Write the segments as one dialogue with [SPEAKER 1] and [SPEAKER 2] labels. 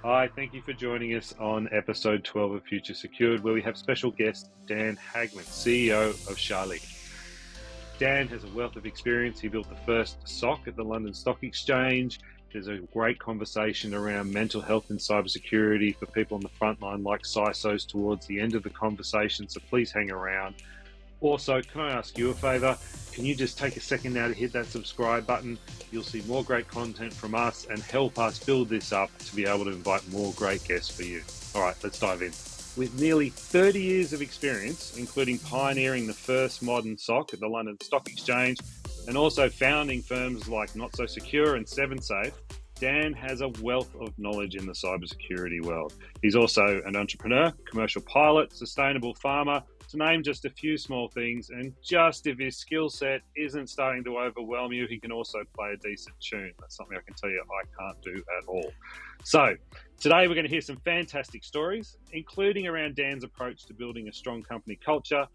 [SPEAKER 1] Hi, thank you for joining us on episode 12 of Future Secured, where we have special guest Dan Hagman, CEO of Chaleit. Dan has a wealth of experience. He built the first SOC at the London Stock Exchange. There's a great conversation around mental health and cybersecurity for people on the front line, like CISOs, towards the end of the conversation, so please hang around. Also, can I ask you a favour? Can you just take a second now to hit that subscribe button? You'll see more great content from us and help us build this up to be able to invite more great guests for you. All right, let's dive in. With nearly 30 years of experience, including pioneering the first modern SOC at the London Stock Exchange and also founding firms like Not So Secure and 7Safe, Dan has a wealth of knowledge in the cybersecurity world. He's also an entrepreneur, commercial pilot, sustainable farmer, to name just a few small things. And just if his skill set isn't starting to overwhelm you, he can also play a decent tune. That's something I can tell you I can't do at all. So today we're going to hear some fantastic stories, including around Dan's approach to building a strong company culture,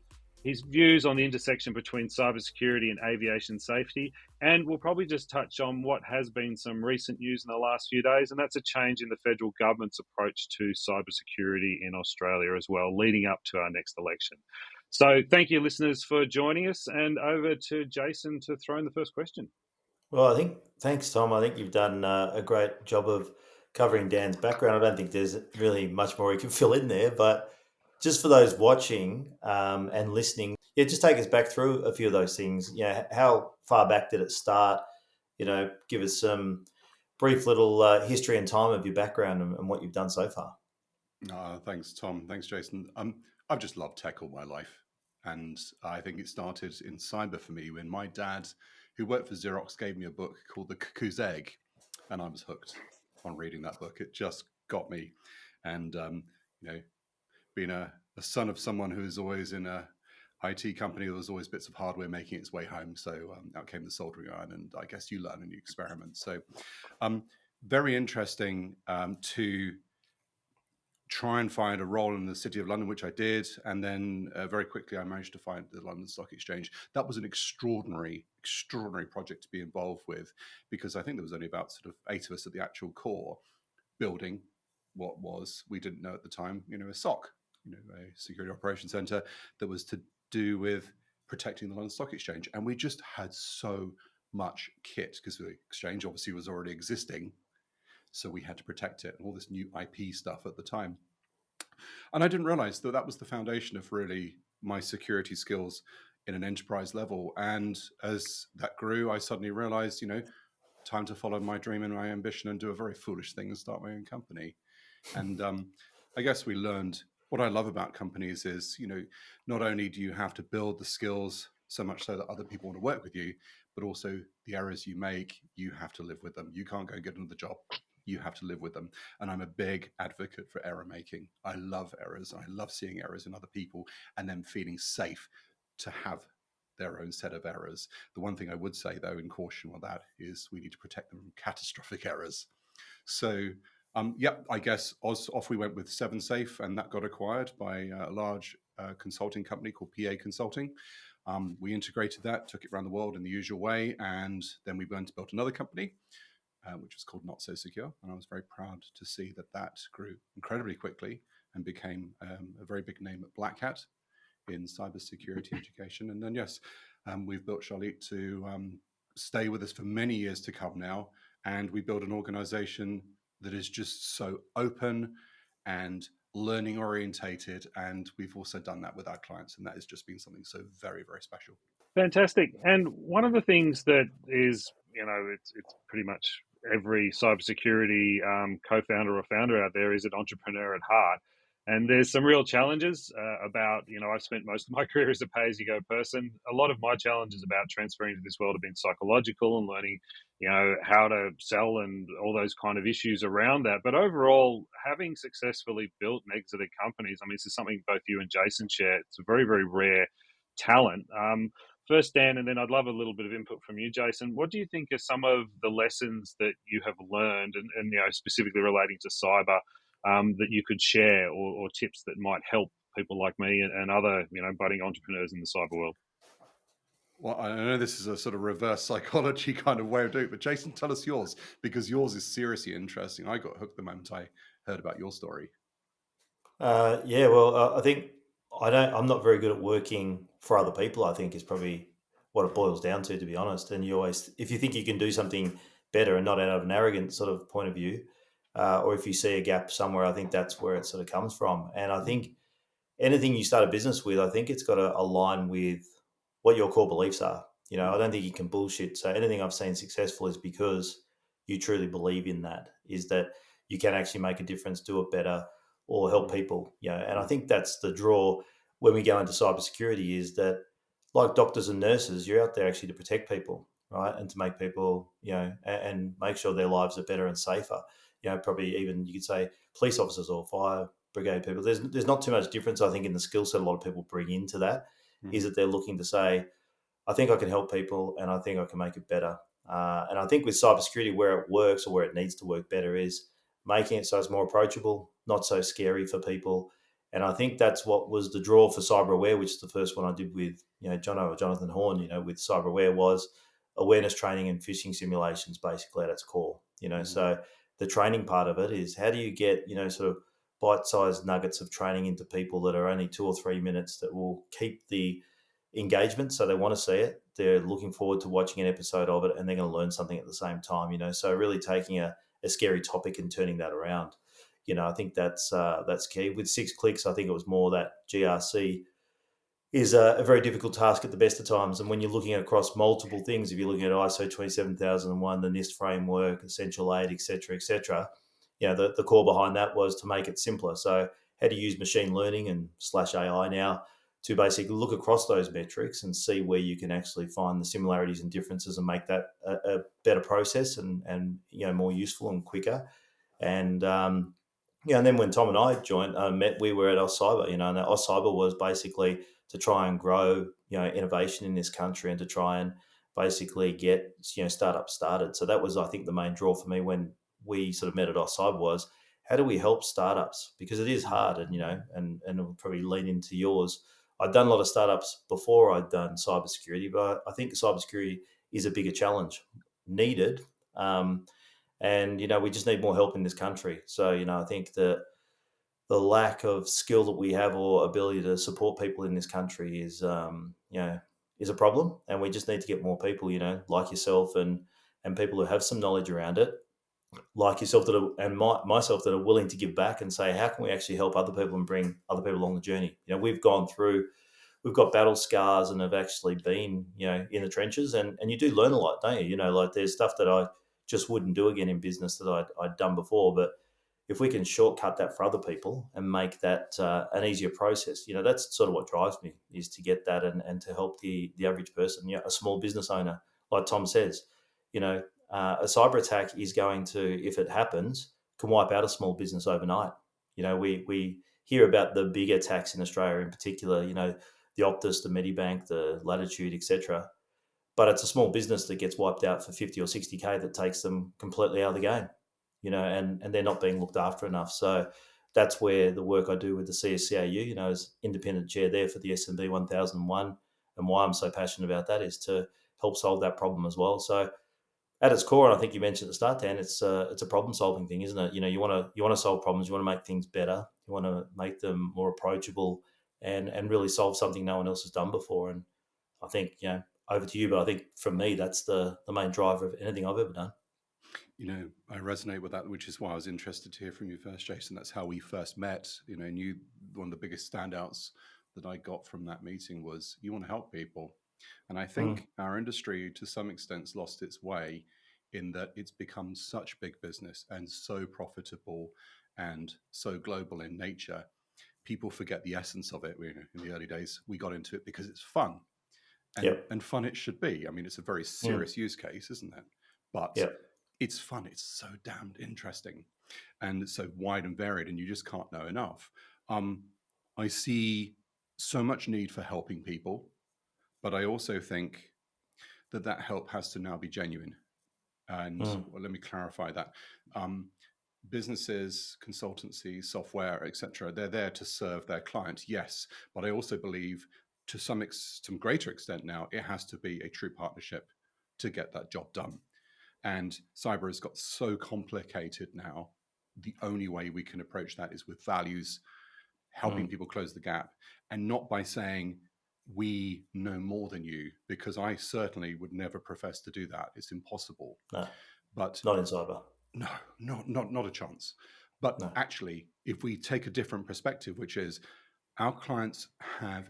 [SPEAKER 1] his views on the intersection between cybersecurity and aviation safety, and we'll probably just touch on what has been some recent news in the last few days, and that's a change in the federal government's approach to cybersecurity in Australia as well, leading up to our next election. So thank you, listeners, for joining us, and over to Jason to throw in the first question.
[SPEAKER 2] Well, thanks, Tom. I think you've done a great job of covering Dan's background. I don't think there's really much more you can fill in there, but just for those watching and listening, just take us back through a few of those things. How far back did it start? Give us some brief little history and time of your background and what you've done so far.
[SPEAKER 3] Thanks, Tom. Thanks, Jason. I've just loved tech all my life. And I think it started in cyber for me when my dad, who worked for Xerox, gave me a book called The Cuckoo's Egg. And I was hooked on reading that book. It just got me. And, being a son of someone who is always in a IT company, there was always bits of hardware making its way home. So out came the soldering iron, and I guess you learn and you experiment. So very interesting to try and find a role in the City of London, which I did. And then very quickly, I managed to find the London Stock Exchange. That was an extraordinary project to be involved with, because I think there was only about sort of 8 of us at the actual core building what was, we didn't know at the time, a SOC, a Security Operations Center that was to do with protecting the London Stock Exchange. And we just had so much kit because the exchange obviously was already existing. So we had to protect it and all this new IP stuff at the time. And I didn't realize that that was the foundation of really my security skills in an enterprise level. And as that grew, I suddenly realized, time to follow my dream and my ambition and do a very foolish thing and start my own company. And I guess we learned what I love about companies is, not only do you have to build the skills so much so that other people want to work with you, but also the errors you make, you have to live with them. You can't go and get another job. You have to live with them. And I'm a big advocate for error making. I love errors. I love seeing errors in other people and them feeling safe to have their own set of errors. The one thing I would say, though, in caution with that is we need to protect them from catastrophic errors. So, I guess off we went with 7Safe, and that got acquired by a large consulting company called PA Consulting. We integrated that, took it around the world in the usual way, and then we went to build another company, which was called Not So Secure. And I was very proud to see that grew incredibly quickly and became a very big name at Black Hat in cybersecurity education. And then, yes, we've built Chaleit to stay with us for many years to come now. And we built an organization that is just so open and learning orientated. And we've also done that with our clients. And that has just been something so very, very special.
[SPEAKER 1] Fantastic. And one of the things that is, it's pretty much every cybersecurity co-founder or founder out there is an entrepreneur at heart. And there's some real challenges about, I've spent most of my career as a pay-as-you-go person. A lot of my challenges about transferring to this world have been psychological and learning, how to sell and all those kind of issues around that. But overall, having successfully built and exited companies, this is something both you and Jason share. It's a very, very rare talent. First, Dan, and then I'd love a little bit of input from you, Jason. What do you think are some of the lessons that you have learned, and specifically relating to cyber, that you could share, or tips that might help people like me and other, budding entrepreneurs in the cyber world?
[SPEAKER 3] Well, I know this is a sort of reverse psychology kind of way of doing it, but Jason, tell us yours, because yours is seriously interesting. I got hooked the moment I heard about your story.
[SPEAKER 2] Yeah, well, I think I'm not very good at working for other people. I think is probably what it boils down to be honest. And you always, if you think you can do something better and not out of an arrogant sort of point of view, or if you see a gap somewhere, I think that's where it sort of comes from. And I think anything you start a business with, I think it's got to align with what your core beliefs are. I don't think you can bullshit. So anything I've seen successful is because you truly believe in that, is that you can actually make a difference, do it better, or help people. And I think that's the draw when we go into cybersecurity is that, like doctors and nurses, you're out there actually to protect people, right? And to make people, and make sure their lives are better and safer. Probably even you could say police officers or fire brigade people. There's not too much difference, I think, in the skill set a lot of people bring into that. Is that they're looking to say, I think I can help people and I think I can make it better. And I think with cybersecurity, where it works or where it needs to work better is making it so it's more approachable, not so scary for people. And I think that's what was the draw for CyberAware, which is the first one I did with Jonathan Horn. With CyberAware was awareness training and phishing simulations, basically at its core. So the training part of it is how do you get sort of bite-sized nuggets of training into people that are only 2 or 3 minutes that will keep the engagement, so they want to see it, they're looking forward to watching an episode of it, and they're going to learn something at the same time. So really taking a scary topic and turning that around. I think that's key. With 6 clicks, I think it was more that GRC is a very difficult task at the best of times. And when you're looking across multiple things, if you're looking at ISO 27001, the NIST framework, Essential 8, etc., the core behind that was to make it simpler. So how to use machine learning and /AI now to basically look across those metrics and see where you can actually find the similarities and differences and make that a better process and more useful and quicker. And and then when Tom and I met, we were at AusCyber, and AusCyber was basically to try and grow, innovation in this country and to try and basically get, startups started. So that was, I think, the main draw for me when we sort of met at AusCyber was how do we help startups? Because it is hard, and it'll probably lean into yours. I'd done a lot of startups before I'd done cybersecurity, but I think cybersecurity is a bigger challenge needed. And we just need more help in this country. So I think that the lack of skill that we have or ability to support people in this country is a problem, and we just need to get more people, like yourself and people who have some knowledge around it, like yourself myself that are willing to give back and say, how can we actually help other people and bring other people along the journey? We've got battle scars and have actually been, in the trenches, and you do learn a lot, don't you? Like there's stuff that I just wouldn't do again in business that I'd done before, but if we can shortcut that for other people and make that an easier process, that's sort of what drives me is to get that and to help the average person, a small business owner, like Tom says, a cyber attack is going to, if it happens, can wipe out a small business overnight. We hear about the big attacks in Australia in particular, the Optus, the Medibank, the Latitude, etc. But it's a small business that gets wiped out for 50 or 60K that takes them completely out of the game, and they're not being looked after enough. So that's where the work I do with the CSCAU, as independent chair there for the SMB 1001, and why I'm so passionate about that is to help solve that problem as well. So at its core, and I think you mentioned at the start, Dan, it's a problem solving thing, isn't it? You want to solve problems, you want to make things better, you want to make them more approachable, and really solve something no one else has done before. And I think over to you, but I think for me that's the main driver of anything I've ever done.
[SPEAKER 3] I resonate with that, which is why I was interested to hear from you first, Jason. That's how we first met. And one of the biggest standouts that I got from that meeting was you want to help people. And I think our industry, to some extent, has lost its way in that it's become such big business and so profitable and so global in nature. People forget the essence of it. In the early days, we got into it because it's fun. And fun it should be. I mean, it's a very serious use case, isn't it? But it's fun. It's so damned interesting and it's so wide and varied, and you just can't know enough. I see so much need for helping people, but I also think that help has to now be genuine. And well, let me clarify that. Businesses, consultancies, software, etc., they're there to serve their clients, yes. But I also believe to some greater extent now, it has to be a true partnership to get that job done. And cyber has got so complicated now. The only way we can approach that is with values, helping people close the gap, and not by saying we know more than you, because I certainly would never profess to do that. It's impossible.
[SPEAKER 2] No,
[SPEAKER 3] but
[SPEAKER 2] not in cyber.
[SPEAKER 3] No, not a chance. But actually, if we take a different perspective, which is our clients have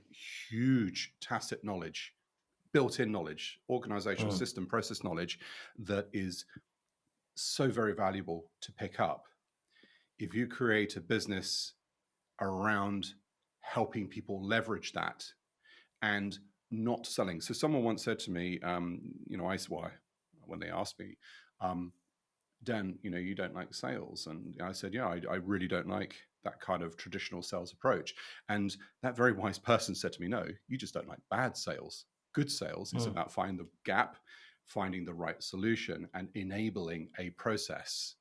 [SPEAKER 3] huge tacit knowledge, built-in knowledge, organizational system process knowledge that is so very valuable to pick up. If you create a business around helping people leverage that and not selling. So someone once said to me, when they asked me, Dan, you don't like sales. And I said, yeah, I really don't like that kind of traditional sales approach. And that very wise person said to me, no, you just don't like bad sales. Good sales is about finding the gap, finding the right solution, and enabling a process.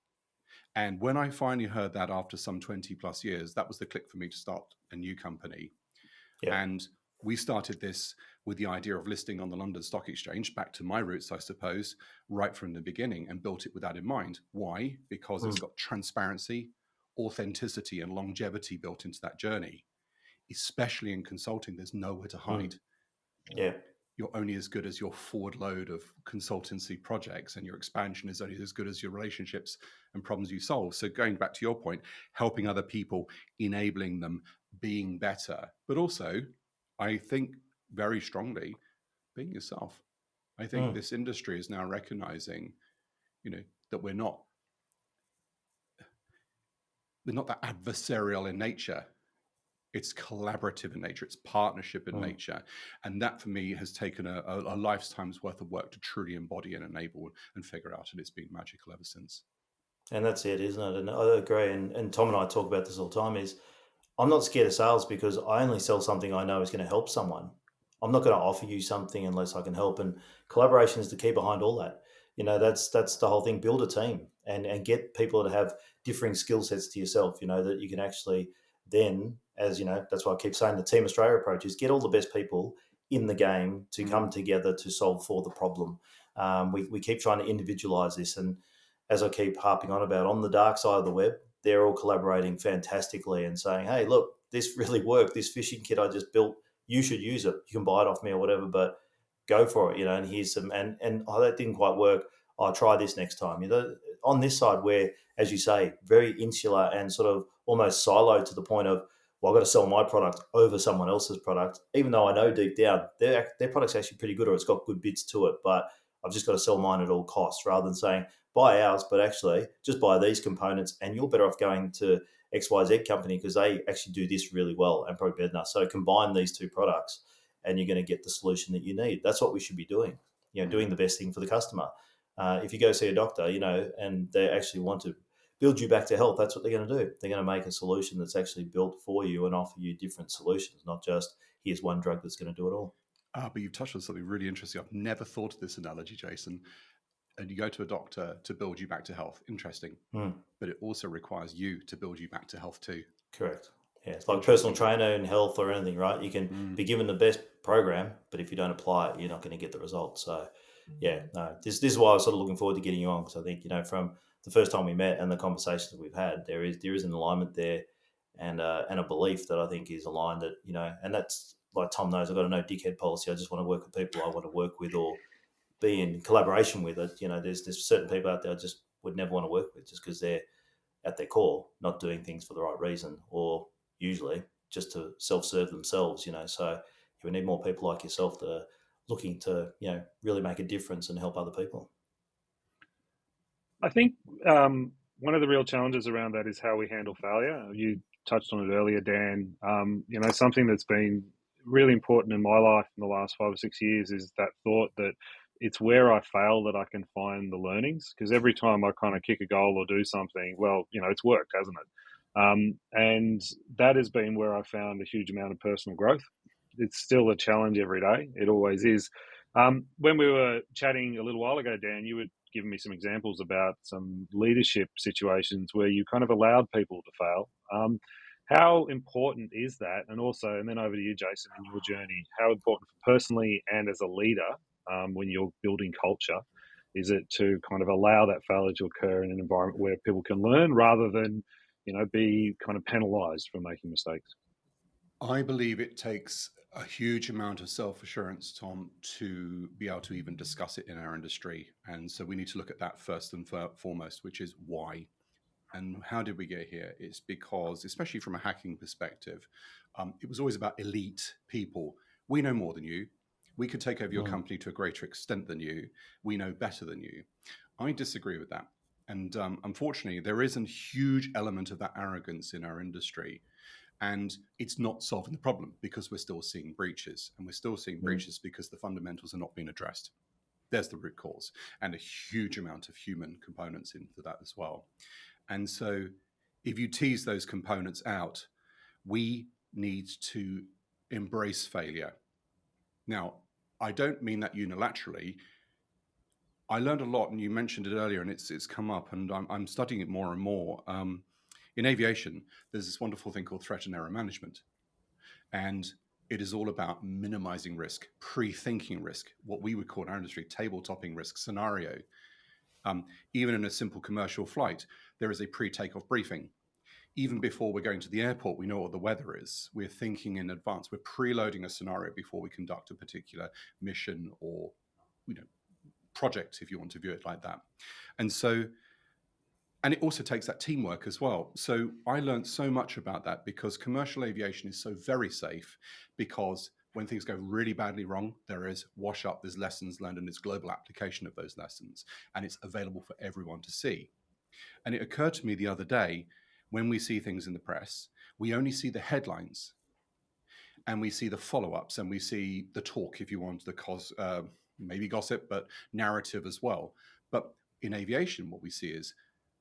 [SPEAKER 3] And when I finally heard that after some 20 plus years, that was the click for me to start a new company. Yeah. And we started this with the idea of listing on the London Stock Exchange, back to my roots, I suppose, right from the beginning, and built it with that in mind. Why? Because it's got transparency, authenticity, and longevity built into that journey. Especially in consulting, there's nowhere to hide.
[SPEAKER 2] Yeah.
[SPEAKER 3] You're only as good as your forward load of consultancy projects, and your expansion is only as good as your relationships and problems you solve. So going back to your point, helping other people, enabling them, being better, but also, I think very strongly, being yourself. I think this industry is now recognizing, that we're not that adversarial in nature. It's collaborative in nature. It's partnership in nature. And that, for me, has taken a lifetime's worth of work to truly embody and enable and figure out. And it's been magical ever since.
[SPEAKER 2] And that's it, isn't it? And I agree. And Tom and I talk about this all the time, is I'm not scared of sales because I only sell something I know is going to help someone. I'm not going to offer you something unless I can help. And collaboration is the key behind all that. That's the whole thing. Build a team and get people to have differing skill sets to yourself, that you can actually then, that's why I keep saying the Team Australia approach is get all the best people in the game to come together to solve for the problem. We keep trying to individualize this. And as I keep harping on about, on the dark side of the web, they're all collaborating fantastically and saying, hey, look, this really worked. This phishing kit I just built, you should use it. You can buy it off me or whatever, but go for it, and here's some, and that didn't quite work. I'll try this next time. On this side where, as you say, very insular and sort of almost siloed to the point of, well, I've got to sell my product over someone else's product, even though I know deep down their product's actually pretty good or it's got good bits to it, but I've just got to sell mine at all costs, rather than saying, buy ours, but actually just buy these components and you're better off going to XYZ company because they actually do this really well and probably better than us. So combine these two products and you're going to get the solution that you need. That's what we should be doing, doing the best thing for the customer. If you go see a doctor, and they actually want to build you back to health, that's what they're going to do. They're going to make a solution that's actually built for you and offer you different solutions, not just here's one drug that's going to do it all.
[SPEAKER 3] But you've touched on something really interesting. I've never thought of this analogy, Jason. And you go to a doctor to build you back to health. Interesting. But it also requires you to build you back to health too.
[SPEAKER 2] Correct. Yeah, it's like a personal trainer in health or anything, right? You can be given the best program, but if you don't apply it, you're not going to get the results. So, this is why I was sort of looking forward to getting you on, because I think, from the first time we met and the conversations that we've had, there is an alignment there and a belief that I think is aligned that, and that's like Tom knows, I've got a no dickhead policy. I just want to work with people I want to work with or be in collaboration with it. There's certain people out there I just would never want to work with just because they're at their core not doing things for the right reason, or usually just to self-serve themselves. So we need more people like yourself that are looking to really make a difference and help other people.
[SPEAKER 1] I think one of the real challenges around that is how we handle failure. You touched on it earlier, Dan. Something that's been really important in my life in the last 5 or 6 years is that thought that it's where I fail that I can find the learnings, because every time I kind of kick a goal or do something, well, it's worked, hasn't it? And that has been where I found a huge amount of personal growth. It's still a challenge every day. It always is. When we were chatting a little while ago, Dan, you were giving me some examples about some leadership situations where you kind of allowed people to fail. How important is that? And also, and then over to you, Jason, in your journey, how important personally and as a leader, when you're building culture, is it to kind of allow that failure to occur in an environment where people can learn rather than, be kind of penalized for making mistakes?
[SPEAKER 3] I believe it takes a huge amount of self-assurance, Tom, to be able to even discuss it in our industry. And so we need to look at that first and foremost, which is why. And how did we get here? It's because, especially from a hacking perspective, it was always about elite people. We know more than you. We could take over your company to a greater extent than you. We know better than you. I disagree with that. And unfortunately, there is a huge element of that arrogance in our industry. And it's not solving the problem because we're still seeing breaches. And we're still seeing breaches because the fundamentals are not being addressed. There's the root cause, and a huge amount of human components into that as well. And so if you tease those components out, we need to embrace failure. Now, I don't mean that unilaterally. I learned a lot, and you mentioned it earlier, and it's come up, and I'm studying it more and more. In aviation, there's this wonderful thing called threat and error management. And it is all about minimizing risk, pre-thinking risk, what we would call in our industry table-topping risk scenario. Even in a simple commercial flight, there is a pre-takeoff briefing. Even before we're going to the airport, we know what the weather is. We're thinking in advance. We're preloading a scenario before we conduct a particular mission or, project, if you want to view it like that. And it also takes that teamwork as well. So I learned so much about that because commercial aviation is so very safe, because when things go really badly wrong, there is wash up, there's lessons learned, and there's global application of those lessons. And it's available for everyone to see. And it occurred to me the other day, when we see things in the press, we only see the headlines and we see the follow-ups and we see the talk, if you want, maybe gossip, but narrative as well. But in aviation, what we see is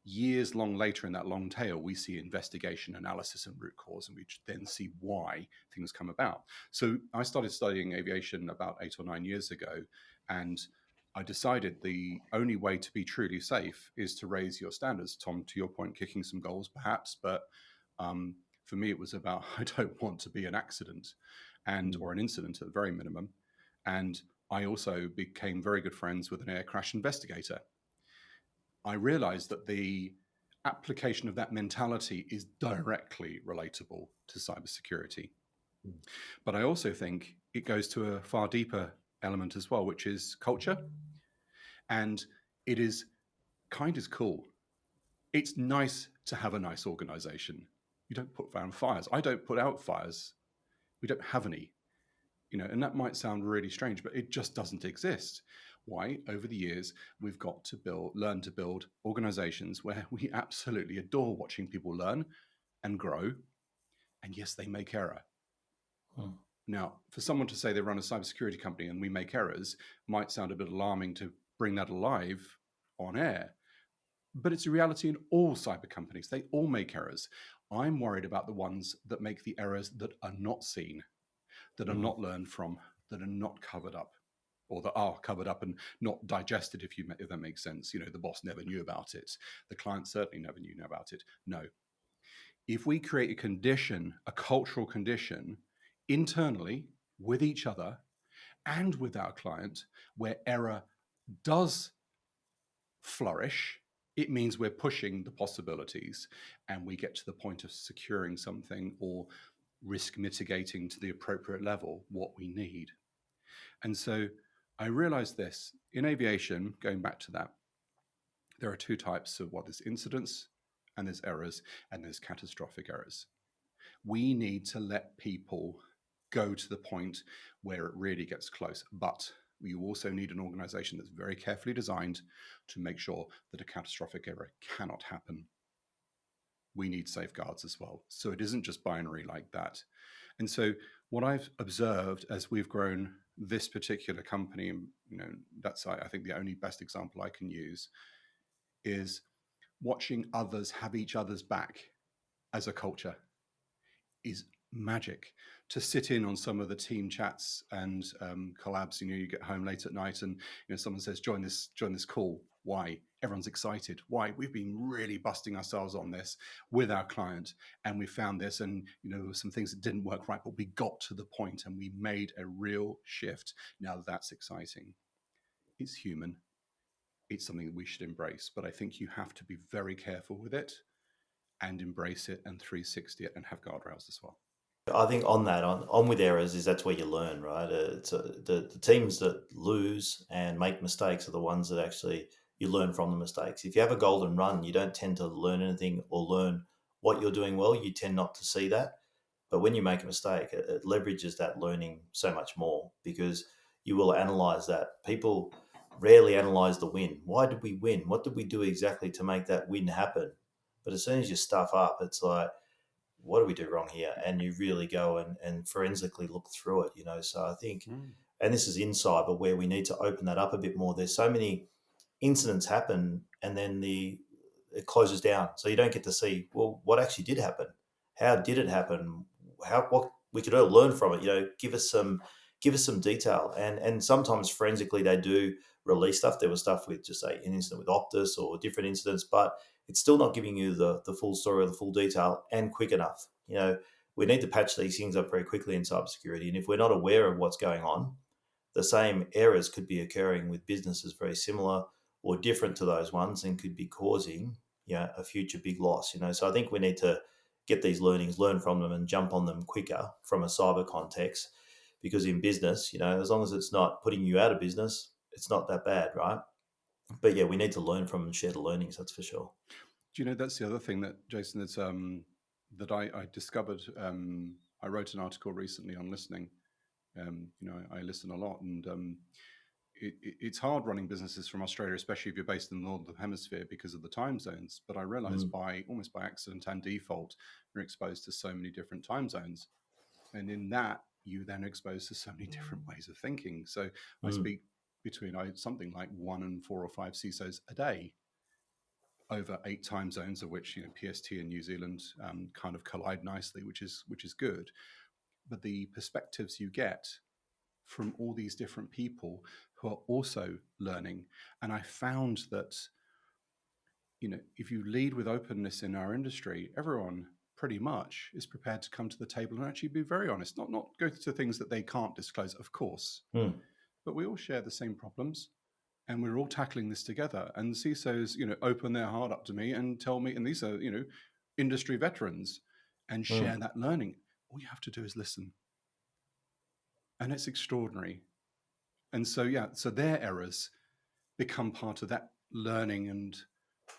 [SPEAKER 3] years long later in that long tail, we see investigation, analysis, and root cause, and we then see why things come about. So I started studying aviation about 8 or 9 years ago, and I decided the only way to be truly safe is to raise your standards. Tom, to your point, kicking some goals perhaps, but for me, it was about, I don't want to be an accident or an incident at the very minimum. And I also became very good friends with an air crash investigator. I realized that the application of that mentality is directly relatable to cybersecurity. But I also think it goes to a far deeper element as well, which is culture. And it is kind of cool. It's nice to have a nice organization. You don't put out fires. I don't put out fires. We don't have any. And that might sound really strange, but it just doesn't exist. Why? Over the years, we've got to learn to build organizations where we absolutely adore watching people learn and grow. And yes, they make error. Now, for someone to say they run a cybersecurity company and we make errors might sound a bit alarming to bring that alive on air. But it's a reality in all cyber companies. They all make errors. I'm worried about the ones that make the errors that are not seen, that are not learned from, that are not covered up, or that are covered up and not digested, if that makes sense. The boss never knew about it. The client certainly never knew about it. No. If we create a condition, a cultural condition, internally with each other and with our client, where error does flourish, it means we're pushing the possibilities and we get to the point of securing something or risk mitigating to the appropriate level, what we need. And so I realized this in aviation, going back to that, there are two types of there's incidents and there's errors and there's catastrophic errors. We need to let people go to the point where it really gets close. But you also need an organization that's very carefully designed to make sure that a catastrophic error cannot happen. We need safeguards as well. So it isn't just binary like that. And so what I've observed as we've grown this particular company, that's, I think, the only best example I can use, is watching others have each other's back as a culture is magic. To sit in on some of the team chats and collabs, you get home late at night and someone says, join this call. Why? Everyone's excited. Why? We've been really busting ourselves on this with our client, and we found this, and there were some things that didn't work right, but we got to the point and we made a real shift. Now that's exciting. It's human. It's something that we should embrace, but I think you have to be very careful with it and embrace it and 360 it and have guardrails as well.
[SPEAKER 2] I think on with errors is that's where you learn, right? The teams that lose and make mistakes are the ones that actually you learn from the mistakes. If you have a golden run, you don't tend to learn anything or learn what you're doing well. You tend not to see that. But when you make a mistake, it leverages that learning so much more because you will analyze that. People rarely analyze the win. Why did we win? What did we do exactly to make that win happen? But as soon as you stuff up, it's like, what do we do wrong here? And you really go and forensically look through it, So I think, and this is in cyber where we need to open that up a bit more. There's so many incidents happen and then it closes down. So you don't get to see, well, what actually did happen? How did it happen? What we could all learn from it, give us some detail. And sometimes forensically they do release stuff. There was stuff with just say an incident with Optus or different incidents, but it's still not giving you the full story or the full detail and quick enough. We need to patch these things up very quickly in cybersecurity. And if we're not aware of what's going on, the same errors could be occurring with businesses very similar or different to those ones and could be causing, a future big loss, So I think we need to get these learnings, learn from them and jump on them quicker from a cyber context. Because in business, as long as it's not putting you out of business, it's not that bad, right? But yeah, we need to learn from and share the learnings, that's for sure.
[SPEAKER 3] Do that's the other thing that, Jason, that's, that I discovered. I wrote an article recently on listening. I listen a lot, and it's hard running businesses from Australia, especially if you're based in the Northern Hemisphere because of the time zones. But I realized almost by accident and default, you're exposed to so many different time zones. And in that, you then exposed to so many different ways of thinking. So I speak between something like 1 and 4 or 5 CISOs a day over 8 time zones, of which PST and New Zealand kind of collide nicely, which is good. But the perspectives you get from all these different people who are also learning, and I found that if you lead with openness in our industry, everyone pretty much is prepared to come to the table and actually be very honest, not go to things that they can't disclose, of course, but we all share the same problems. And we're all tackling this together. And CISOs, open their heart up to me and tell me, and these are, industry veterans, and share that learning. All you have to do is listen. And it's extraordinary. And so, so their errors become part of that learning and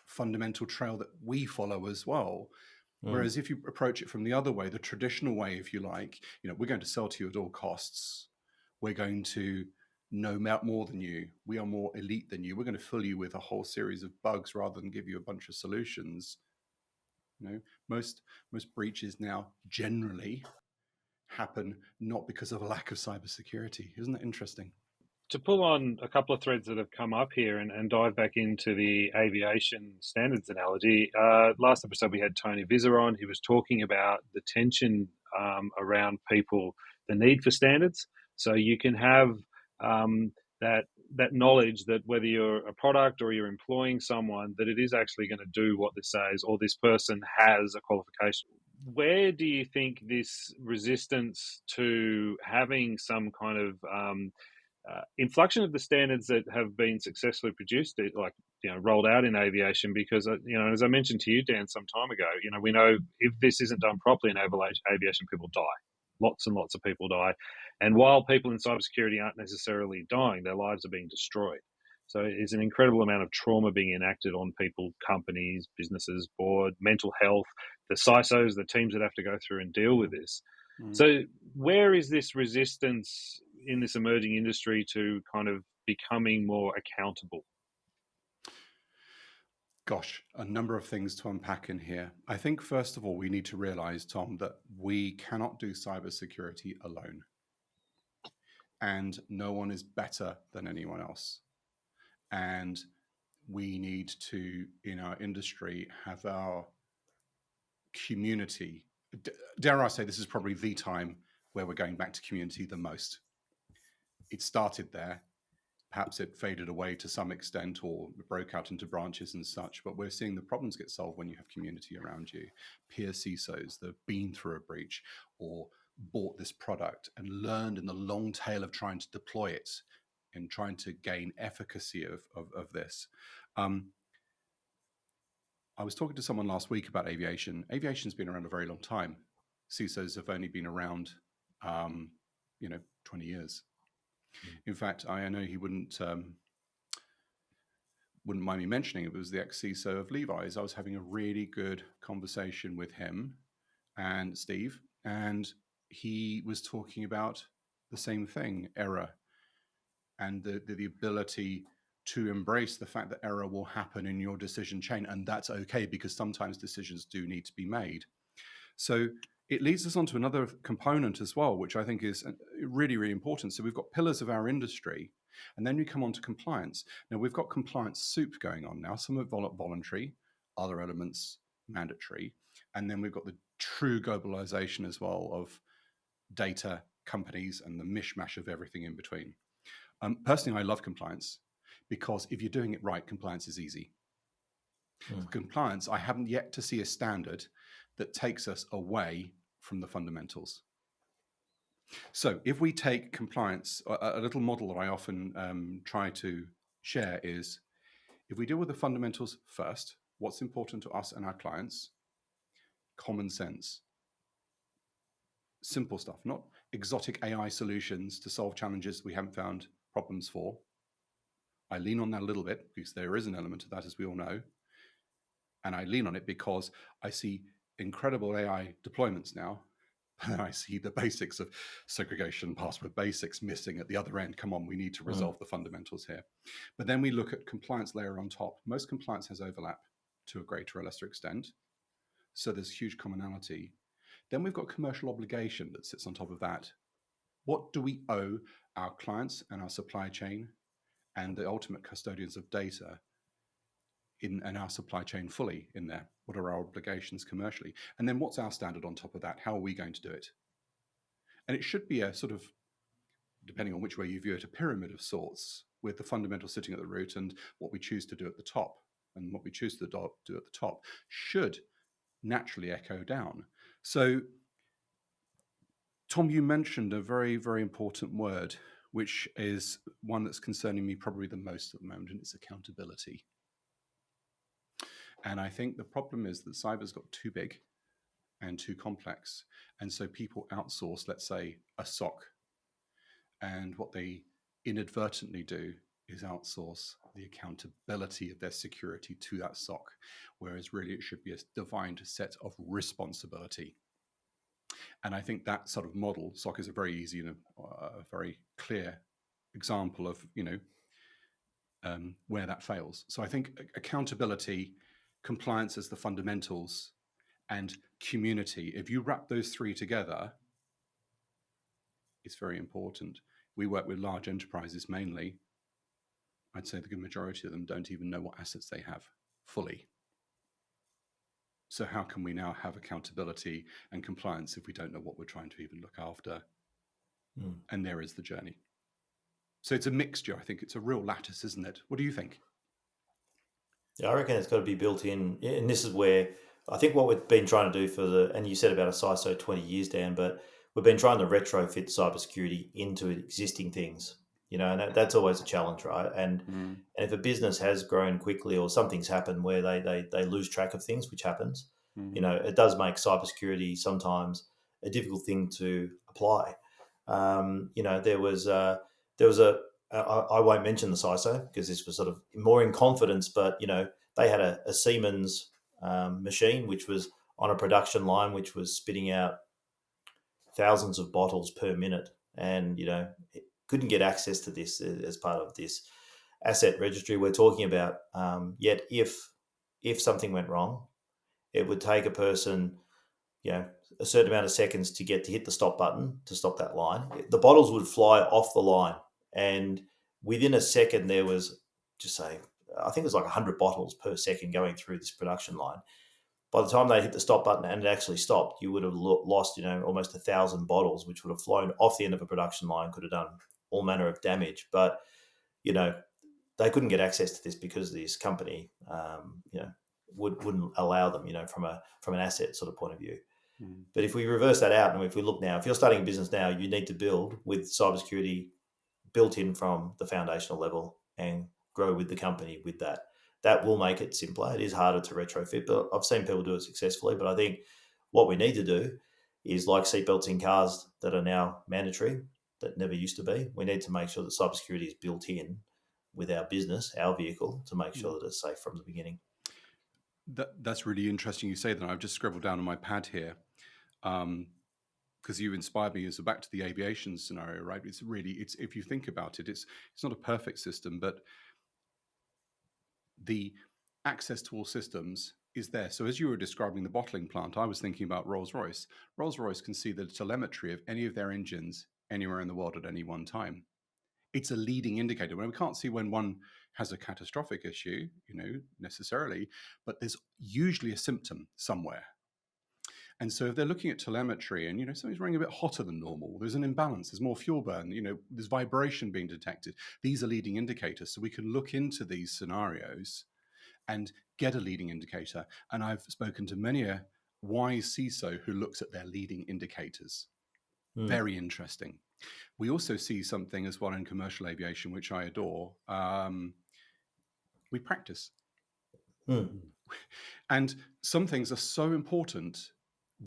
[SPEAKER 3] fundamental trail that we follow as well. Whereas if you approach it from the other way, the traditional way, if you like, we're going to sell to you at all costs. We're going to know more than you. We are more elite than you. We're going to fill you with a whole series of bugs rather than give you a bunch of solutions. Most breaches now generally happen not because of a lack of cybersecurity. Isn't that interesting?
[SPEAKER 1] To pull on a couple of threads that have come up here and dive back into the aviation standards analogy, last episode we had Tony Visser on. He was talking about the tension around people, the need for standards. So you can have that knowledge that whether you're a product or you're employing someone, that it is actually going to do what this says, or this person has a qualification. Where do you think this resistance to having some kind of inflection of the standards that have been successfully produced, rolled out in aviation? Because as I mentioned to you, Dan, some time ago, we know if this isn't done properly in aviation, people die. Lots and lots of people die. And while people in cybersecurity aren't necessarily dying, their lives are being destroyed. So it's an incredible amount of trauma being enacted on people, companies, businesses, board, mental health, the CISOs, the teams that have to go through and deal with this. So where is this resistance in this emerging industry to kind of becoming more accountable?
[SPEAKER 3] Gosh, a number of things to unpack in here. I think, first of all, we need to realize, Tom, that we cannot do cybersecurity alone. And no one is better than anyone else. And we need to, in our industry, have our community. Dare I say, this is probably the time where we're going back to community the most. It started there. perhaps it faded away to some extent or broke out into branches and such, but we're seeing the problems get solved when you have community around you, peer CISOs that have been through a breach or bought this product and learned in the long tail of trying to deploy it and trying to gain efficacy of this. I was talking to someone last week about aviation. Aviation's been around a very long time. CISOs have only been around, 20 years. In fact, I know he wouldn't mind me mentioning it was the ex-CISO of Levi's. I was having a really good conversation with him and Steve, and he was talking about the same thing, error, and the ability to embrace the fact that error will happen in your decision chain. And that's okay, because sometimes decisions do need to be made. So it leads us on to another component as well, which I think is really, really important. So we've got pillars of our industry, and then we come on to compliance. Now, we've got compliance soup going on now, some of it voluntary, other elements mandatory. And then we've got the true globalization as well of data, companies, and the mishmash of everything in between. Personally, I love compliance, because if you're doing it right, compliance is easy. Compliance, I haven't yet to see a standard that takes us away from the fundamentals. So if we take compliance, a little model that I often try to share is, if we deal with the fundamentals first, what's important to us and our clients, common sense, simple stuff, not exotic AI solutions to solve challenges we haven't found problems for. I lean on that a little bit because there is an element of that, as we all know. And I lean on it because I see incredible AI deployments now. And I see the basics of segregation, password basics missing at the other end. Come on, we need to resolve the fundamentals here. But then we look at compliance layer on top. Most compliance has overlap to a greater or lesser extent. So there's huge commonality. Then we've got commercial obligation that sits on top of that. What do we owe our clients and our supply chain and the ultimate custodians of data in our supply chain fully in there? What are our obligations commercially? And then what's our standard on top of that? How are we going to do it? And it should be a sort of, depending on which way you view it, a pyramid of sorts, with the fundamentals sitting at the root and what we choose to do at the top. And what we choose to do at the top should naturally echo down. So, Tom, you mentioned a very, very important word, which is one that's concerning me probably the most at the moment, and it's accountability. And I think the problem is that cyber's got too big and too complex. And so people outsource, let's say, a SOC. And what they inadvertently do is outsource the accountability of their security to that SOC, whereas really it should be a defined set of responsibility. And I think that sort of model, SOC, is a very easy and a very clear example of, where that fails. So I think accountability, compliance as the fundamentals, and community, if you wrap those three together, it's very important. We work with large enterprises mainly. I'd say the good majority of them don't even know what assets they have fully. So how can we now have accountability and compliance if we don't know what we're trying to even look after? And there is the journey. So it's a mixture. I think it's a real lattice, isn't it? What do you think?
[SPEAKER 2] Yeah, I reckon it's got to be built in. And this is where I think what we've been trying to do and you said about a CISO 20 years, Dan, but we've been trying to retrofit cybersecurity into existing things, and that's always a challenge, right? And if a business has grown quickly or something's happened where they lose track of things, which happens, it does make cybersecurity sometimes a difficult thing to apply. There was I won't mention the CISO because this was sort of more in confidence, but they had a Siemens machine which was on a production line which was spitting out thousands of bottles per minute, and it couldn't get access to this as part of this asset registry we're talking about. Yet if something went wrong, it would take a person a certain amount of seconds to hit the stop button to stop that line. The bottles would fly off the line, and within a second there was I think it was like 100 bottles per second going through this production line. By the time they hit the stop button and it actually stopped, you would have lost, almost 1,000 bottles, which would have flown off the end of a production line, could have done all manner of damage. But they couldn't get access to this because this company, wouldn't allow them, from an asset sort of point of view.
[SPEAKER 3] Mm.
[SPEAKER 2] But if we reverse that out, and if we look now, if you're starting a business now, you need to build with cybersecurity built in from the foundational level and grow with the company with that. That will make it simpler. It is harder to retrofit, but I've seen people do it successfully. But I think what we need to do is, like seatbelts in cars that are now mandatory, that never used to be, we need to make sure that cybersecurity is built in with our business, our vehicle, to make sure that it's safe from the beginning.
[SPEAKER 3] That's really interesting you say that. I've just scribbled down on my pad here, because you inspired me. So back to the aviation scenario, right? It's if you think about it, it's not a perfect system, but the access to all systems is there. So as you were describing the bottling plant, I was thinking about Rolls-Royce. Rolls-Royce can see the telemetry of any of their engines anywhere in the world at any one time. It's a leading indicator. When we can't see when one has a catastrophic issue, necessarily, but there's usually a symptom somewhere. And so if they're looking at telemetry and, something's running a bit hotter than normal, there's an imbalance, there's more fuel burn, there's vibration being detected. These are leading indicators. So we can look into these scenarios and get a leading indicator. And I've spoken to many a wise CISO who looks at their leading indicators. Very interesting. We also see something as well in commercial aviation, which I adore. We practice. And some things are so important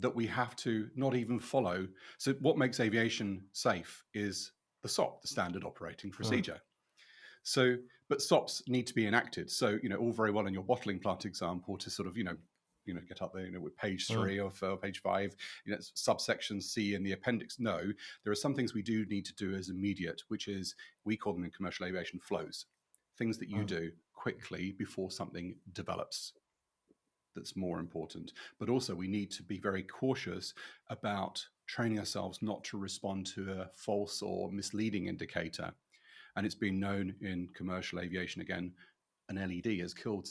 [SPEAKER 3] that we have to not even follow. So what makes aviation safe is the SOP, the standard operating procedure. So, but SOPs need to be enacted. So, all very well in your bottling plant example to sort of, get up there, with page 3 or page 5, subsection C in the appendix. No, there are some things we do need to do as immediate, which is, we call them in commercial aviation flows, things that you do quickly before something develops. That's more important. But also we need to be very cautious about training ourselves not to respond to a false or misleading indicator. And it's been known in commercial aviation, again, an LED has killed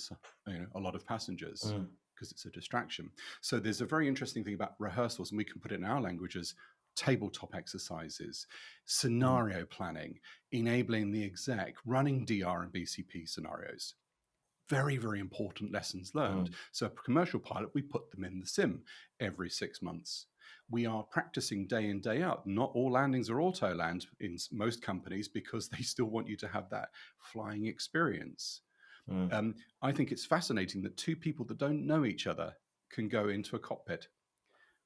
[SPEAKER 3] a lot of passengers because it's a distraction. So there's a very interesting thing about rehearsals, and we can put it in our language as tabletop exercises, scenario planning, enabling the exec, running DR and BCP scenarios. Very, very important lessons learned. So a commercial pilot, we put them in the sim every 6 months. We are practicing day in, day out. Not all landings are auto land in most companies because they still want you to have that flying experience. I think it's fascinating that two people that don't know each other can go into a cockpit,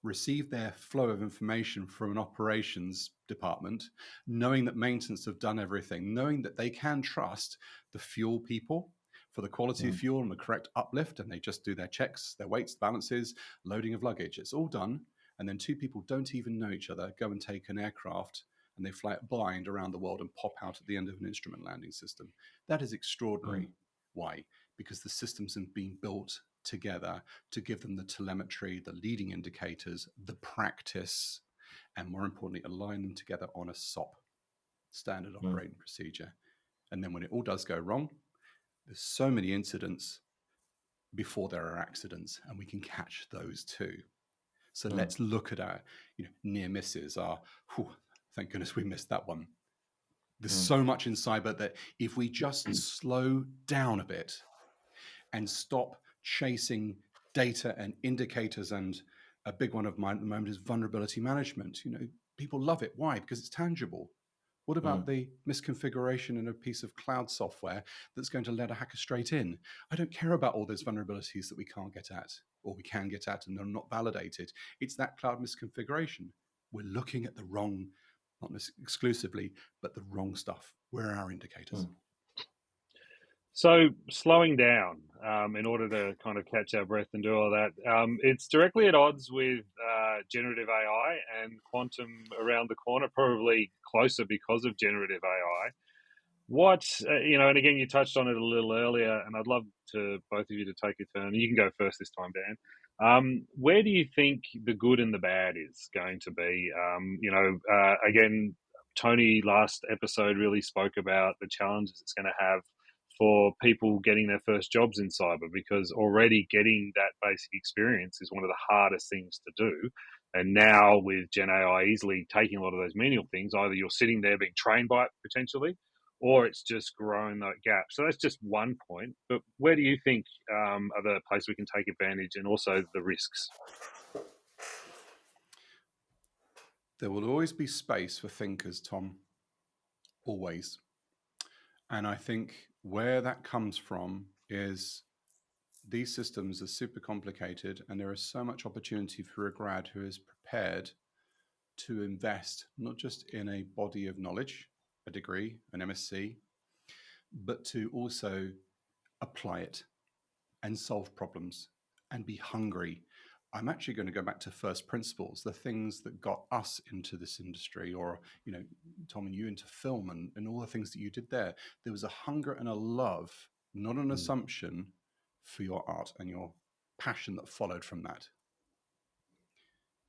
[SPEAKER 3] receive their flow of information from an operations department, knowing that maintenance have done everything, knowing that they can trust the fuel people for the quality of fuel and the correct uplift, and they just do their checks, their weights, balances, loading of luggage. It's all done. And then two people don't even know each other, go and take an aircraft, and they fly it blind around the world and pop out at the end of an instrument landing system. That is extraordinary. Why? Because the systems have been built together to give them the telemetry, the leading indicators, the practice, and more importantly, align them together on a SOP, standard operating procedure. And then when it all does go wrong, there's so many incidents before there are accidents, and we can catch those too. So let's look at our near misses. Thank goodness we missed that one. There's so much in cyber that if we just slow down a bit and stop chasing data and indicators, and a big one of mine at the moment is vulnerability management. People love it. Why? Because it's tangible. What about the misconfiguration in a piece of cloud software that's going to let a hacker straight in? I don't care about all those vulnerabilities that we can't get at, or we can get at and they're not validated. It's that cloud misconfiguration. We're looking at the wrong, not exclusively, but the wrong stuff. Where are our indicators?
[SPEAKER 1] So slowing down in order to kind of catch our breath and do all that, it's directly at odds with generative AI and quantum around the corner, probably closer because of generative AI. What, and again, you touched on it a little earlier, and I'd love to both of you to take a turn. You can go first this time, Dan. Where do you think the good and the bad is going to be? Again, Tony last episode really spoke about the challenges it's going to have for people getting their first jobs in cyber, because already getting that basic experience is one of the hardest things to do. And now with Gen AI easily taking a lot of those menial things, either you're sitting there being trained by it potentially, or it's just growing that gap. So that's just one point. But where do you think are the places we can take advantage, and also the risks?
[SPEAKER 3] There will always be space for thinkers, Tom. Always. And I think where that comes from is these systems are super complicated, and there is so much opportunity for a grad who is prepared to invest not just in a body of knowledge, a degree, an MSc, but to also apply it and solve problems and be hungry. I'm actually going to go back to first principles, the things that got us into this industry, or, Tom, and you into film and all the things that you did there. There was a hunger and a love, not an assumption, for your art and your passion that followed from that.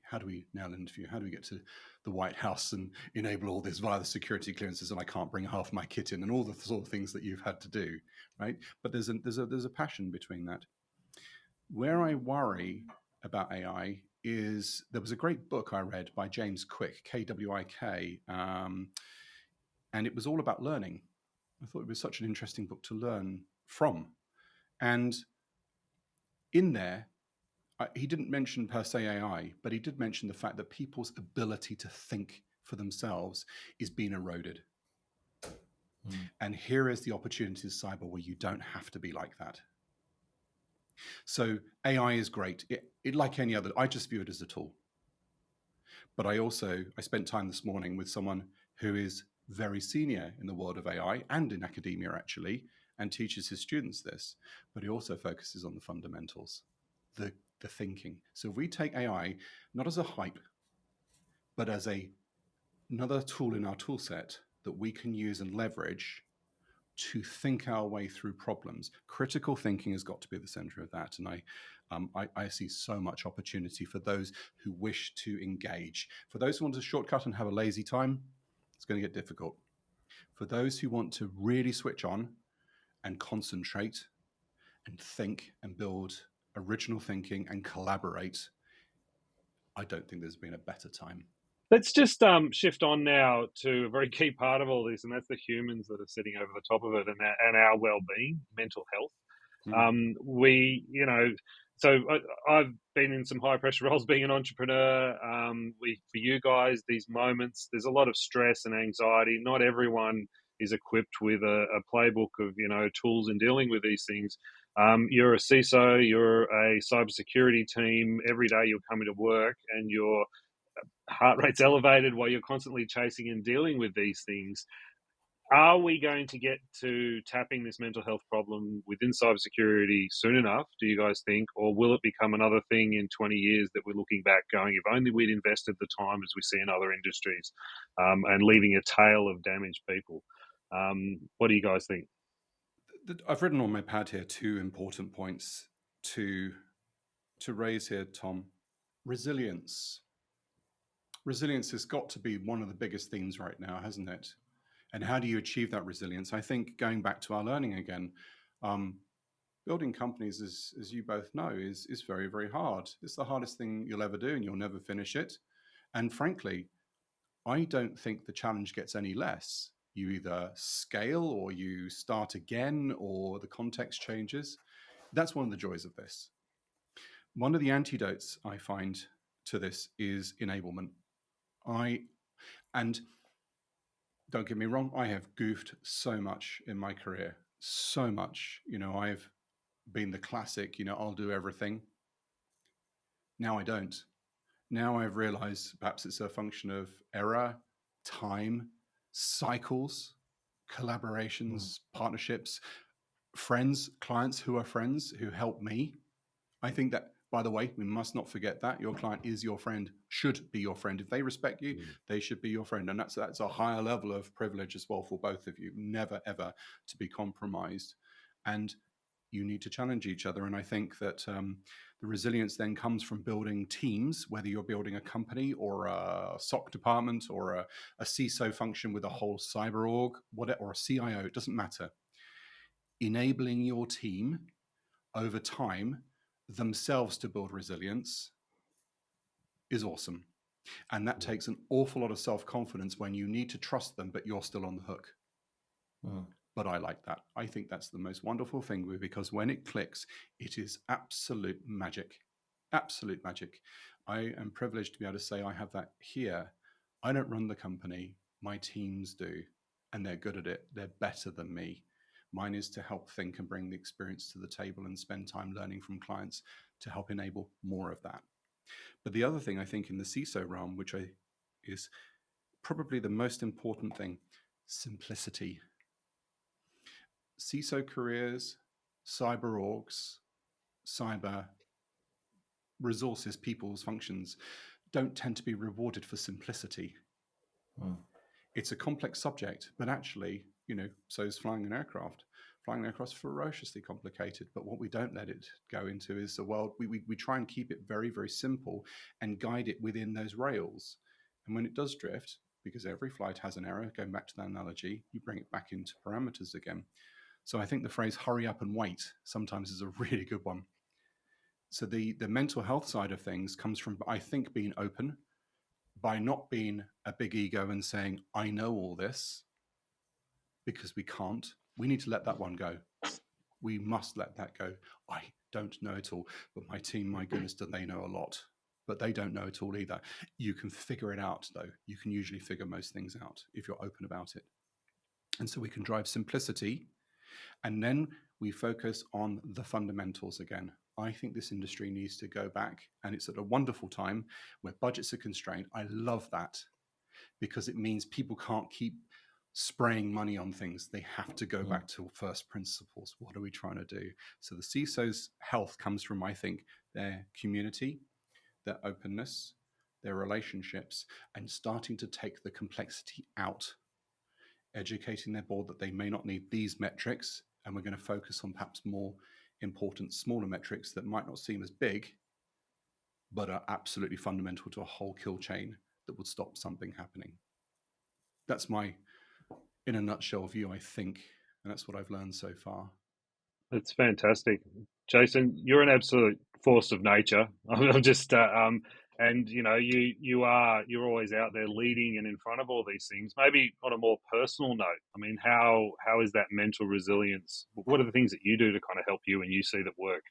[SPEAKER 3] How do we now interview? How do we get to the White House and enable all this via the security clearances, and I can't bring half my kit in, and all the sort of things that you've had to do, right? But there's a passion between that. Where I worry about AI is there was a great book I read by James Quick, Kwik, and it was all about learning. I thought it was such an interesting book to learn from. And in there, he didn't mention per se AI, but he did mention the fact that people's ability to think for themselves is being eroded. And here is the opportunity in cyber where you don't have to be like that. So AI is great. It like any other, I just view it as a tool. But I spent time this morning with someone who is very senior in the world of AI and in academia, actually, and teaches his students this. But he also focuses on the fundamentals, the thinking. So if we take AI not as a hype, but as another tool in our tool set that we can use and leverage to think our way through problems, critical thinking has got to be at the center of that. And I see so much opportunity for those who wish to engage. For those who want to shortcut and have a lazy time, it's going to get difficult. For those who want to really switch on and concentrate and think and build original thinking and collaborate, I don't think there's been a better time.
[SPEAKER 1] Let's just shift on now to a very key part of all this, and that's the humans that are sitting over the top of it, and our well-being, mental health. So I've been in some high-pressure roles being an entrepreneur. For you guys, these moments, there's a lot of stress and anxiety. Not everyone is equipped with a playbook of tools in dealing with these things. You're a CISO, you're a cybersecurity team. Every day you're coming to work and your heart rate's elevated while you're constantly chasing and dealing with these things. Are we going to get to tapping this mental health problem within cybersecurity soon enough, do you guys think? Or will it become another thing in 20 years that we're looking back going, if only we'd invested the time as we see in other industries, and leaving a tail of damaged people? What do you guys think?
[SPEAKER 3] I've written on my pad here 2 important points to raise here, Tom. Resilience. Resilience has got to be one of the biggest themes right now, hasn't it? And how do you achieve that resilience? I think going back to our learning again, building companies, as you both know, is very, very hard. It's the hardest thing you'll ever do, and you'll never finish it. And frankly, I don't think the challenge gets any less. You either scale or you start again, or the context changes. That's one of the joys of this. One of the antidotes I find to this is enablement. And don't get me wrong, I have goofed so much in my career, so much. I've been the classic, I'll do everything. Now I don't. Now I've realized perhaps it's a function of error, time, cycles, collaborations, partnerships, friends, clients who are friends who help me. I think that, by the way, we must not forget that your client is your friend, should be your friend. If they respect you, they should be your friend. And that's a higher level of privilege as well for both of you, never, ever to be compromised. And you need to challenge each other. And I think that the resilience then comes from building teams, whether you're building a company or a SOC department or a CISO function with a whole cyber org, or a CIO, it doesn't matter. Enabling your team over time themselves to build resilience is awesome. And that takes an awful lot of self-confidence when you need to trust them, but you're still on the hook. But I like that. I think that's the most wonderful thing, because when it clicks, it is absolute magic. Absolute magic. I am privileged to be able to say I have that here. I don't run the company, my teams do, and they're good at it. They're better than me. Mine is to help think and bring the experience to the table and spend time learning from clients to help enable more of that. But the other thing I think in the CISO realm, which is probably the most important thing, simplicity. CISO careers, cyber orgs, cyber resources, people's functions don't tend to be rewarded for simplicity. It's a complex subject, but actually, so is flying an aircraft. Flying an aircraft is ferociously complicated, but what we don't let it go into is the world. We try and keep it very, very simple and guide it within those rails. And when it does drift, because every flight has an error, going back to that analogy, you bring it back into parameters again. So I think the phrase "hurry up and wait" sometimes is a really good one. So the mental health side of things comes from, I think, being open, by not being a big ego and saying, I know all this, because we can't. We need to let that one go. We must let that go. I don't know it all, but my team, my goodness, do they know a lot. But they don't know it all either. You can figure it out, though. You can usually figure most things out if you're open about it. And so we can drive simplicity, and then we focus on the fundamentals again. I think this industry needs to go back, and it's at a wonderful time where budgets are constrained. I love that, because it means people can't keep spraying money on things. They have to go back to first principles. What are we trying to do? So the CISO's health comes from, I think, their community, their openness, their relationships, and starting to take the complexity out, educating their board that they may not need these metrics, and we're going to focus on perhaps more important, smaller metrics that might not seem as big, but are absolutely fundamental to a whole kill chain that would stop something happening. That's my, in a nutshell, view, I think, and that's what I've learned so far.
[SPEAKER 1] That's fantastic, Jason. You're an absolute force of nature. I'm just, and you're always out there leading and in front of all these things. Maybe on a more personal note, I mean, how is that mental resilience? What are the things that you do to kind of help you and you see that work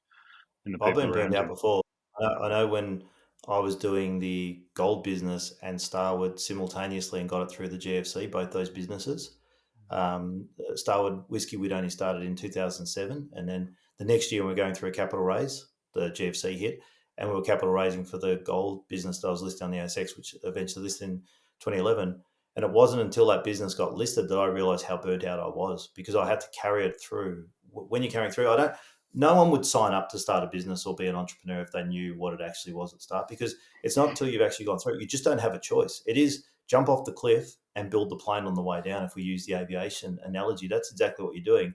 [SPEAKER 1] in the
[SPEAKER 2] I've
[SPEAKER 1] people
[SPEAKER 2] been burned
[SPEAKER 1] around
[SPEAKER 2] out
[SPEAKER 1] you?
[SPEAKER 2] before. I know when I was doing the gold business and Starwood simultaneously and got it through the GFC, both those businesses. Starwood Whiskey, we'd only started in 2007. And then the next year we were going through a capital raise, the GFC hit, and we were capital raising for the gold business that I was listed on the ASX, which eventually listed in 2011. And it wasn't until that business got listed that I realized how burnt out I was, because I had to carry it through. When you're carrying through, no one would sign up to start a business or be an entrepreneur if they knew what it actually was at start, because it's not until you've actually gone through it. You just don't have a choice. It is jump off the cliff and build the plane on the way down. If we use the aviation analogy, that's exactly what you're doing.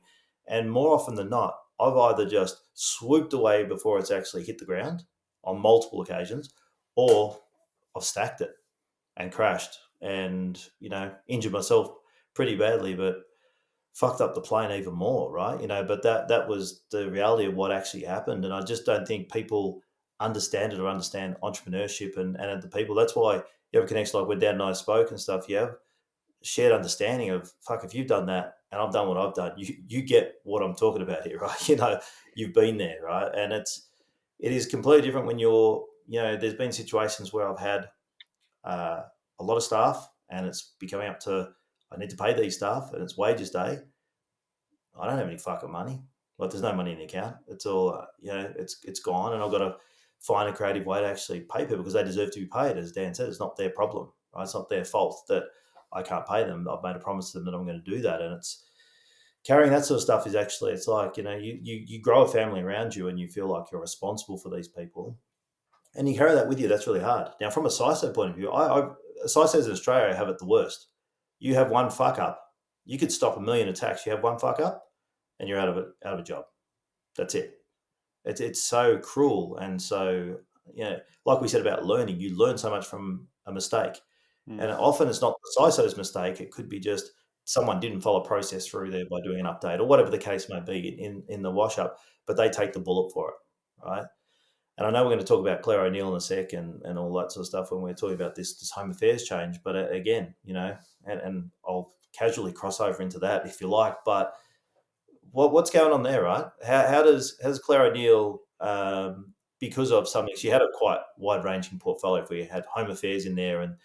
[SPEAKER 2] And more often than not, I've either just swooped away before it's actually hit the ground on multiple occasions, or I've stacked it and crashed and, injured myself pretty badly, but fucked up the plane even more, right? But that was the reality of what actually happened. And I just don't think people understand it or understand entrepreneurship and the people. That's why you have a connection like when Dan and I spoke and stuff. You have shared understanding of, fuck, if you've done that and I've done what I've done, you get what I'm talking about here, right? You've been there, right? And it is completely different when there's been situations where I've had a lot of staff and it's becoming up to, I need to pay these staff and it's wages day. I don't have any fucking money. Like, there's no money in the account. It's all, it's gone, and I've got to find a creative way to actually pay people because they deserve to be paid. As Dan said, it's not their problem, right? It's not their fault that I can't pay them. I've made a promise to them that I'm going to do that, and it's carrying that sort of stuff is actually, it's like, you grow a family around you, and you feel like you're responsible for these people, and you carry that with you. That's really hard. Now, from a CISO point of view, CISOs in Australia have it the worst. You have one fuck up, you could stop 1 million attacks. You have one fuck up, and you're out of a job. That's it. It's so cruel, and so like we said about learning, you learn so much from a mistake, and often it's not the CISO's mistake. It could be just someone didn't follow process through there by doing an update or whatever the case may be in the wash up, but they take the bullet for it, right? And I know we're going to talk about Claire O'Neill in a sec and all that sort of stuff when we're talking about this home affairs change. But again, and I'll casually cross over into that if you like. But what's going on there, right? How does Claire O'Neill, because of something, she had a quite wide ranging portfolio. If we had home affairs in there, and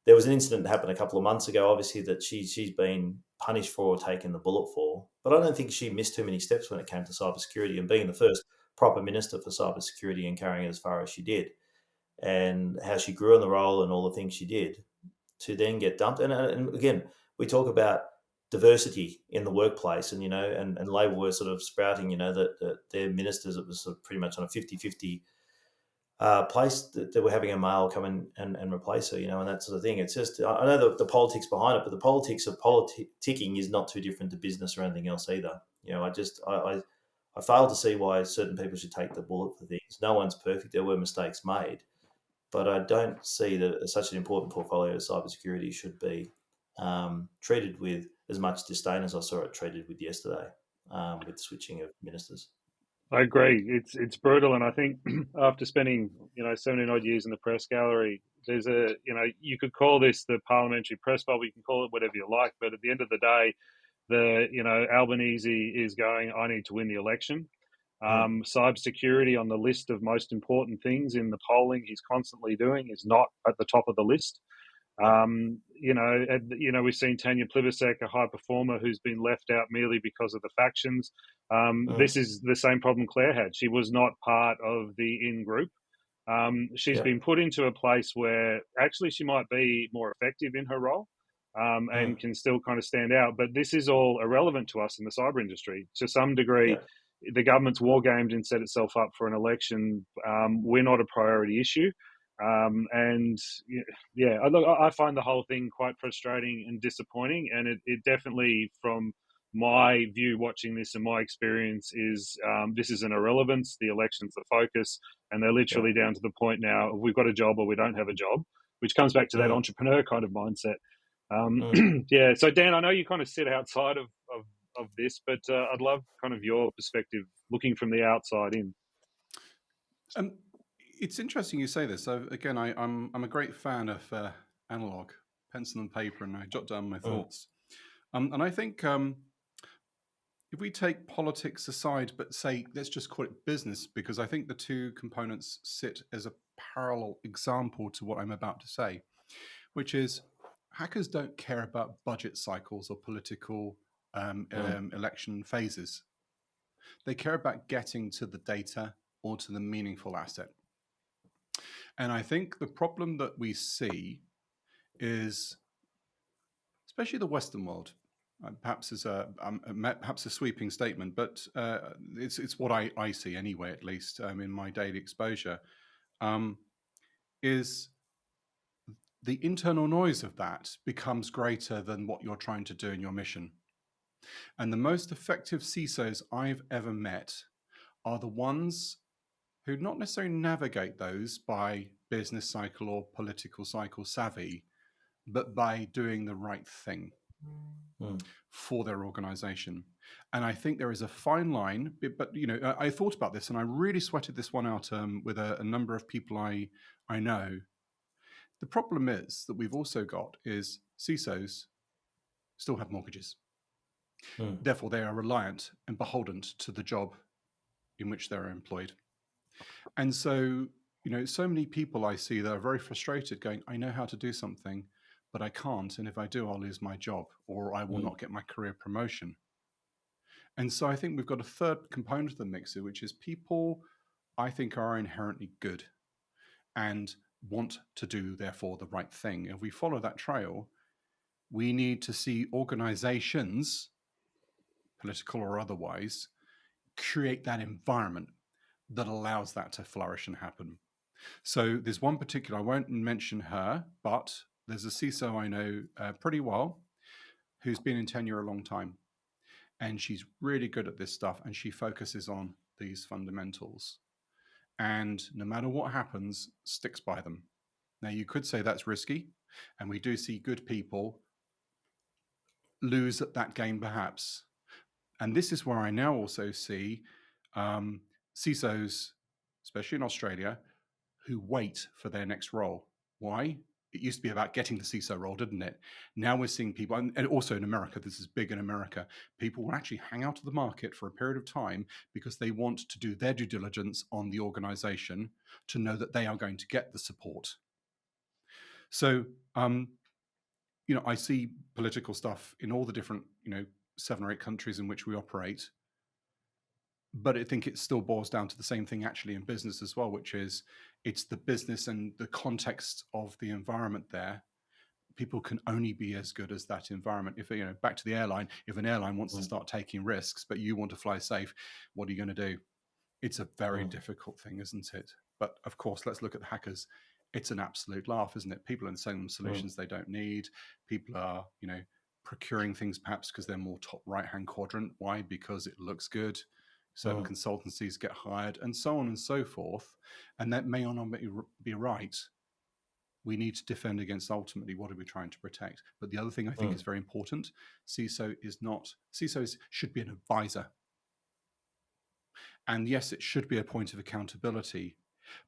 [SPEAKER 2] there was an incident that happened a couple of months ago, obviously, that she's been punished for or taken the bullet for. But I don't think she missed too many steps when it came to cybersecurity and being the first proper minister for cybersecurity and carrying it as far as she did, and how she grew in the role and all the things she did to then get dumped. And again, we talk about diversity in the workplace, and and Labor were sort of sprouting, that their ministers, it was sort of pretty much on a 50-50 place that they were having a male come in and replace her, and that sort of thing. It's just, I know the politics behind it, but the politics of politicking is not too different to business or anything else either. I fail to see why certain people should take the bullet for things. No one's perfect. There were mistakes made, but I don't see that such an important portfolio as cybersecurity should be treated with as much disdain as I saw it treated with yesterday, with the switching of ministers.
[SPEAKER 1] I agree. It's brutal, and I think after spending 70 odd years in the press gallery, there's you could call this the parliamentary press bubble. You can call it whatever you like, but at the end of the day, Albanese is going, I need to win the election. Cybersecurity on the list of most important things in the polling he's constantly doing is not at the top of the list. We've seen Tanya Plibersek, a high performer who's been left out merely because of the factions. This is the same problem Claire had. She was not part of the in-group. She's been put into a place where actually she might be more effective in her role and can still kind of stand out. But this is all irrelevant to us in the cyber industry. To some degree, the government's wargamed and set itself up for an election. We're not a priority issue. I find the whole thing quite frustrating and disappointing. And it definitely, from my view watching this and my experience, is this is an irrelevance. The election's the focus, and they're literally down to the point now, we've got a job or we don't have a job, which comes back to that entrepreneur kind of mindset. So Dan, I know you kind of sit outside of this, but I'd love kind of your perspective looking from the outside in.
[SPEAKER 3] It's interesting you say this. So again, I'm a great fan of analog, pencil and paper, and I jot down my thoughts. And I think if we take politics aside, but say, let's just call it business, because I think the two components sit as a parallel example to what I'm about to say, which is hackers don't care about budget cycles or political election phases. They care about getting to the data or to the meaningful asset. And I think the problem that we see is, especially the Western world, perhaps is perhaps a sweeping statement, but it's what I see anyway, at least in my daily exposure, is the internal noise of that becomes greater than what you're trying to do in your mission. And the most effective CISOs I've ever met are the ones who not necessarily navigate those by business cycle or political cycle savvy, but by doing the right thing for their organization. And I think there is a fine line, but I thought about this and I really sweated this one out with a number of people I know. The problem is that we've also got is CISOs still have mortgages. Therefore, they are reliant and beholden to the job in which they're employed. And so, so many people I see that are very frustrated going, I know how to do something, but I can't. And if I do, I'll lose my job or I will not get my career promotion. And so I think we've got a third component of the mixer, which is people I think are inherently good and want to do, therefore, the right thing. If we follow that trail, we need to see organizations, political or otherwise, create that environment that allows that to flourish and happen. So there's one particular, I won't mention her, but there's a CISO I know pretty well who's been in tenure a long time. And she's really good at this stuff and she focuses on these fundamentals. And no matter what happens, sticks by them. Now, you could say that's risky, and we do see good people lose at that game perhaps. And this is where I now also see CISOs, especially in Australia, who wait for their next role. Why? it used to be about getting the CISO role, didn't it? Now we're seeing people, and also in America, this is big in America, people will actually hang out of the market for a period of time because they want to do their due diligence on the organization to know that they are going to get the support. So, I see political stuff in all the different, 7 or 8 countries in which we operate. But I think it still boils down to the same thing actually in business as well, which is it's the business and the context of the environment there. People can only be as good as that environment. If, back to the airline, if an airline wants to start taking risks, but you want to fly safe, what are you going to do? It's a very difficult thing, isn't it? But of course, let's look at the hackers. It's an absolute laugh, isn't it? People are selling them solutions they don't need. People are, procuring things perhaps because they're more top right-hand quadrant. Why? Because it looks good. Certain consultancies get hired and so on and so forth. And that may or not be right. We need to defend against ultimately what are we trying to protect. But the other thing I think is very important, CISOs should be an advisor. And yes, it should be a point of accountability.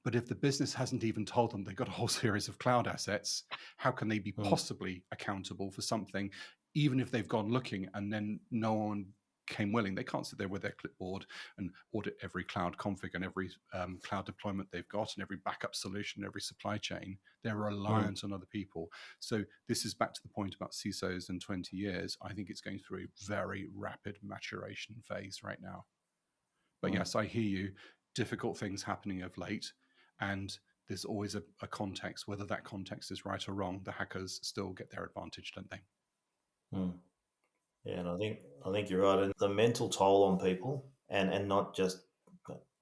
[SPEAKER 3] But if the business hasn't even told them they've got a whole series of cloud assets, how can they be possibly accountable for something, even if they've gone looking and then no one came willing? They can't sit there with their clipboard and audit every cloud config and every cloud deployment they've got and every backup solution, every supply chain. They're reliant on other people. So this is back to the point about CISOs in 20 years. I think it's going through a very rapid maturation phase right now. But yes, I hear you. Difficult things happening of late. And there's always a context. Whether that context is right or wrong, the hackers still get their advantage, don't they?
[SPEAKER 2] Yeah, and I think you're right. And the mental toll on people, and not just,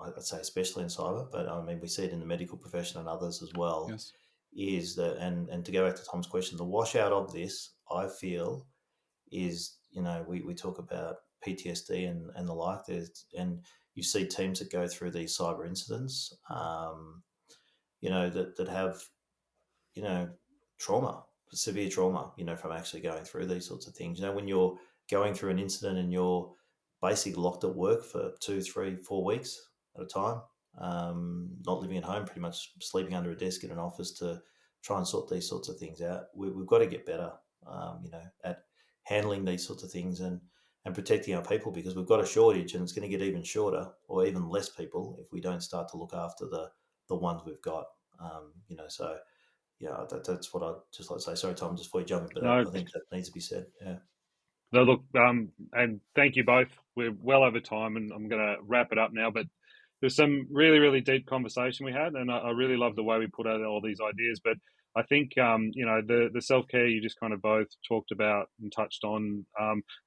[SPEAKER 2] I'd say especially in cyber, but I mean we see it in the medical profession and others as well.
[SPEAKER 3] Yes.
[SPEAKER 2] Is that, and to go back to Tom's question, the washout of this, I feel, is we talk about PTSD and the like. And you see teams that go through these cyber incidents, that have trauma, severe trauma, from actually going through these sorts of things. When you're going through an incident and you're basically locked at work for 2, 3, 4 weeks at a time, not living at home, pretty much sleeping under a desk in an office to try and sort these sorts of things out. We've got to get better, at handling these sorts of things and protecting our people, because we've got a shortage and it's going to get even shorter or even less people if we don't start to look after the ones we've got. So yeah, that's what I'd just like to say. Sorry, Tom, just before you jump in, but I think that needs to be said. Yeah.
[SPEAKER 1] No, look, and thank you both. We're well over time, and I'm going to wrap it up now. But there's some really, really deep conversation we had, and I really love the way we put out all these ideas. But I think, the self-care you just kind of both talked about and touched on,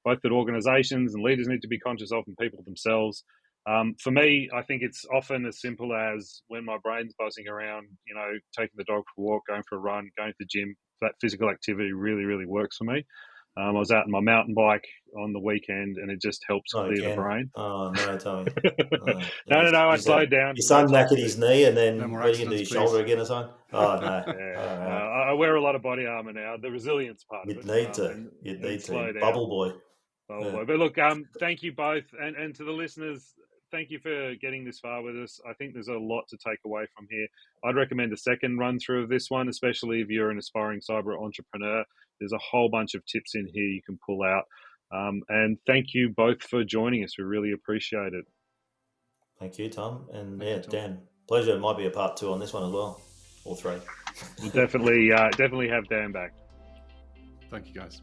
[SPEAKER 1] both that organizations and leaders need to be conscious of, and people themselves. For me, I think it's often as simple as when my brain's buzzing around, taking the dog for a walk, going for a run, going to the gym. That physical activity really, really works for me. I was out on my mountain bike on the weekend, and it just helps clear the brain.
[SPEAKER 2] Oh, no, Tommy.
[SPEAKER 1] No, I slowed down.
[SPEAKER 2] Your son knackered his knee and then
[SPEAKER 3] no
[SPEAKER 2] what are you going to do, his shoulder again or something? Oh, no.
[SPEAKER 1] Yeah, I wear a lot of body armor now, the resilience part
[SPEAKER 2] You'd
[SPEAKER 1] of it.
[SPEAKER 2] You'd need to.
[SPEAKER 1] Slow down.
[SPEAKER 2] Bubble boy.
[SPEAKER 1] But look, thank you both. And to the listeners, thank you for getting this far with us. I think there's a lot to take away from here. I'd recommend a second run through of this one, especially if you're an aspiring cyber entrepreneur. There's a whole bunch of tips in here you can pull out. And thank you both for joining us. We really appreciate it.
[SPEAKER 2] Thank you, Tom. And Tom. Dan, pleasure. It might be a part 2 on this one as well. All 3.
[SPEAKER 1] We'll definitely have Dan back.
[SPEAKER 3] Thank you, guys.